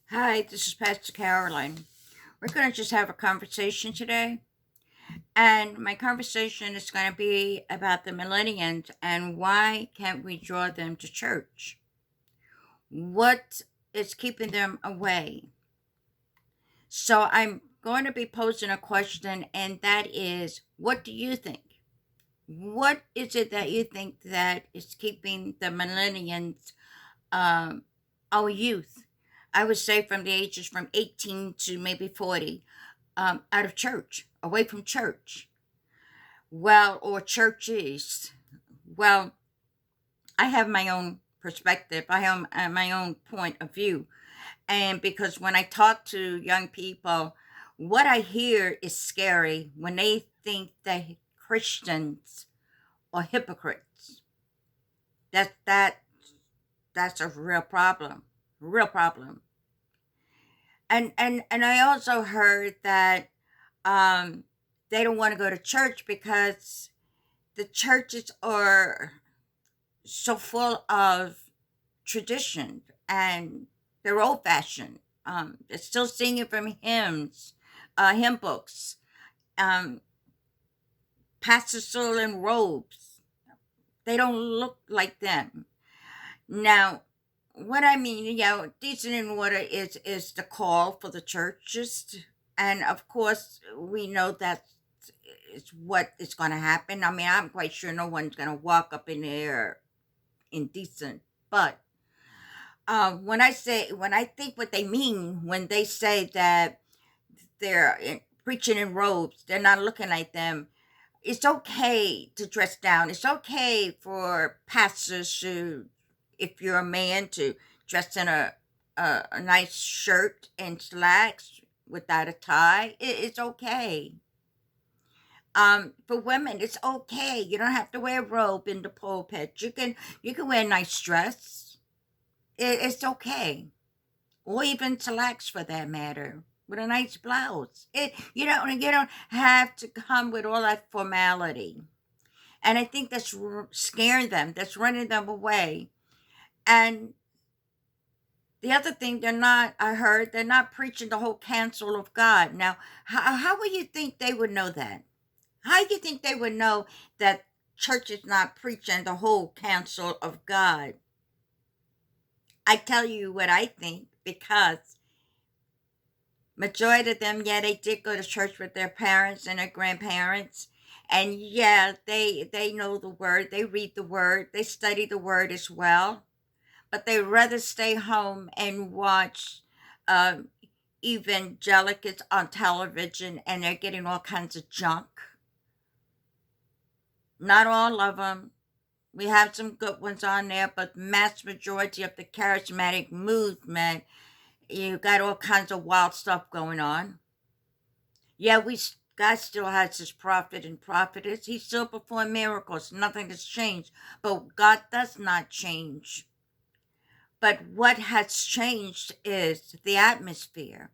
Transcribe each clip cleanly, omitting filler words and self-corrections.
Hi, this is Pastor Carolyn. We're going to just have a conversation today. And my conversation is going to be about the millennials and why can't we draw them to church? What is keeping them away? So I'm going to be posing a question, and that is, what do you think? What is it that you think that is keeping the millennials, um, our youth, I would say from the ages from 18 to maybe 40, out of church, away from church? Well, or churches. Well, I have my own perspective. I have my own point of view. And because when I talk to young people, what I hear is scary when they think that Christians are hypocrites. That that's a real problem. Real problem. And I also heard that um they don't want to go to church because the churches are so full of tradition and they're old fashioned. They're still singing from hymns, hymn books, um, pastors still in robes. They don't look like them. Now, what I mean, decent in order is the call for the churches, and of course, we know that is what is going to happen. I mean, I'm quite sure no one's going to walk up in there indecent, but when I think what they mean when they say that preaching in robes, they're not looking like them. It's okay to dress down. It's okay for pastors to, if you're a man, to dress in a nice shirt and slacks without a tie. It's okay. For women, it's okay. You don't have to wear a robe in the pulpit. You can wear a nice dress. It's okay, or even slacks for that matter, with a nice blouse. You don't have to come with all that formality. And I think that's scaring them. That's running them away. And the other thing, I heard, they're not preaching the whole counsel of God. Now, how would you think they would know that? How do you think they would know that church is not preaching the whole counsel of God? I tell you what I think, because majority of them, yeah, they did go to church with their parents and their grandparents. And yeah, they know the word, they read the word, they study the word as well. But they rather stay home and watch um, evangelicals on television, and they're getting all kinds of junk. Not all of them. We have some good ones on there, but mass majority of the charismatic movement, you got all kinds of wild stuff going on. Yeah, God still has his prophet and prophetess. He still perform miracles. Nothing has changed. But God does not change. But what has changed is the atmosphere.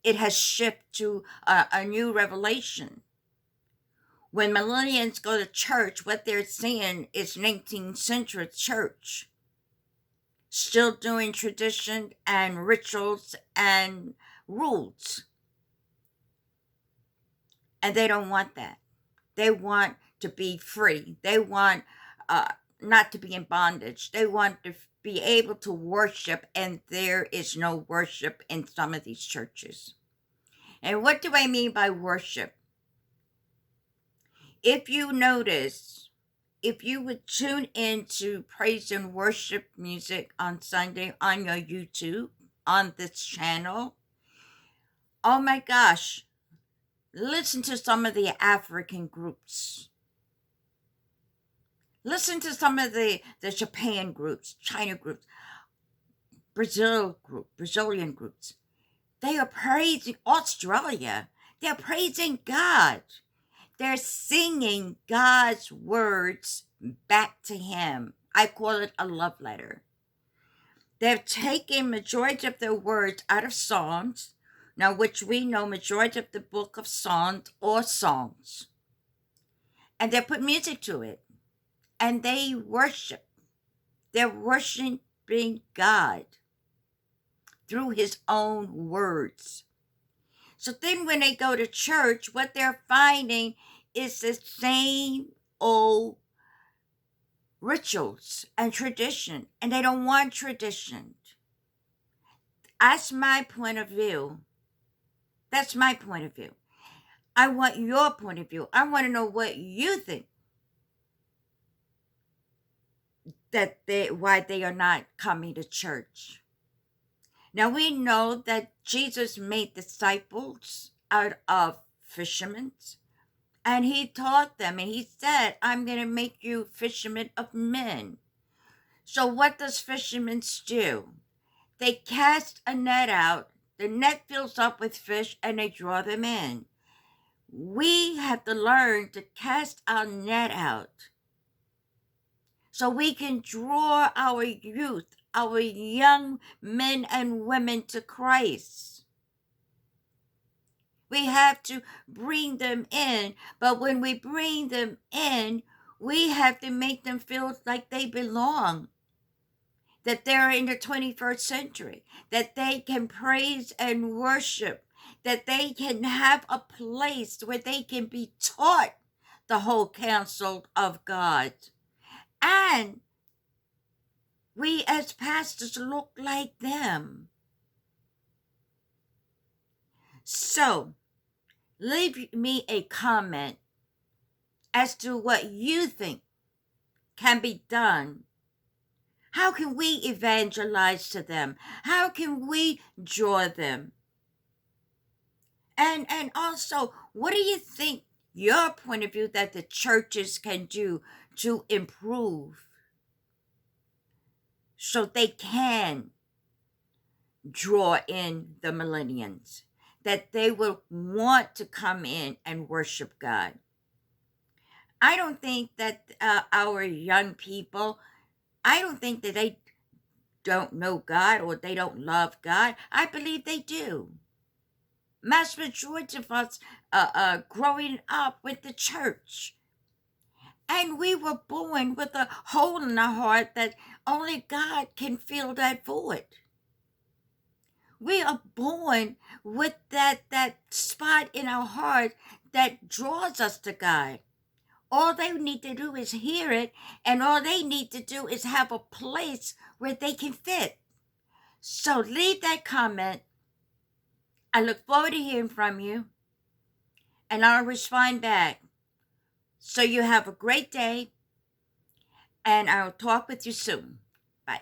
It has shifted to a new revelation. When millennials go to church, what they're seeing is 19th century church, still doing tradition and rituals and rules. And they don't want that. They want to be free. They want uh, not to be in bondage. They want to be able to worship, and there is no worship in some of these churches. And what do I mean by worship? If you notice, if you would tune into praise and worship music on Sunday on your YouTube, on this channel, oh my gosh, listen to some of the African groups. Listen to some of the Japan groups, China groups, Brazilian groups. They are praising Australia. They're praising God. They're singing God's words back to him. I call it a love letter. They've taken majority of their words out of Psalms, now which we know majority of the book of Psalms or songs, and they put music to it, and they worship. They're worshiping God. through his own words. So then when they go to church, what they're finding is the same old rituals and tradition, and they don't want tradition. That's my point of view. That's my point of view. I want your point of view. I want to know what you think why they are not coming to church. Now we know that Jesus made disciples out of fishermen, and he taught them, and he said, I'm going to make you fishermen of men. So what does fishermen do? They cast a net out, the net fills up with fish, and they draw them in. We have to learn to cast our net out so we can draw our youth, our young men and women to Christ. We have to bring them in, but when we bring them in, we have to make them feel like they belong, that they're in the 21st century, that they can praise and worship, that they can have a place where they can be taught the whole counsel of God. And we as pastors look like them. So, leave me a comment as to what you think can be done. How can we evangelize to them? How can we draw them? And also, what do you think your point of view that the churches can do to improve so they can draw in the millennials, that they will want to come in and worship God? I don't think that our young people, I don't think that they don't know God or they don't love God. I believe they do. Mass majority of us growing up with the church. And we were born with a hole in our heart that only God can fill that void. We are born with that spot in our heart that draws us to God. All they need to do is hear it, and all they need to do is have a place where they can fit. So leave that comment. I look forward to hearing from you, and I'll respond back. So you have a great day, and I'll talk with you soon. Bye.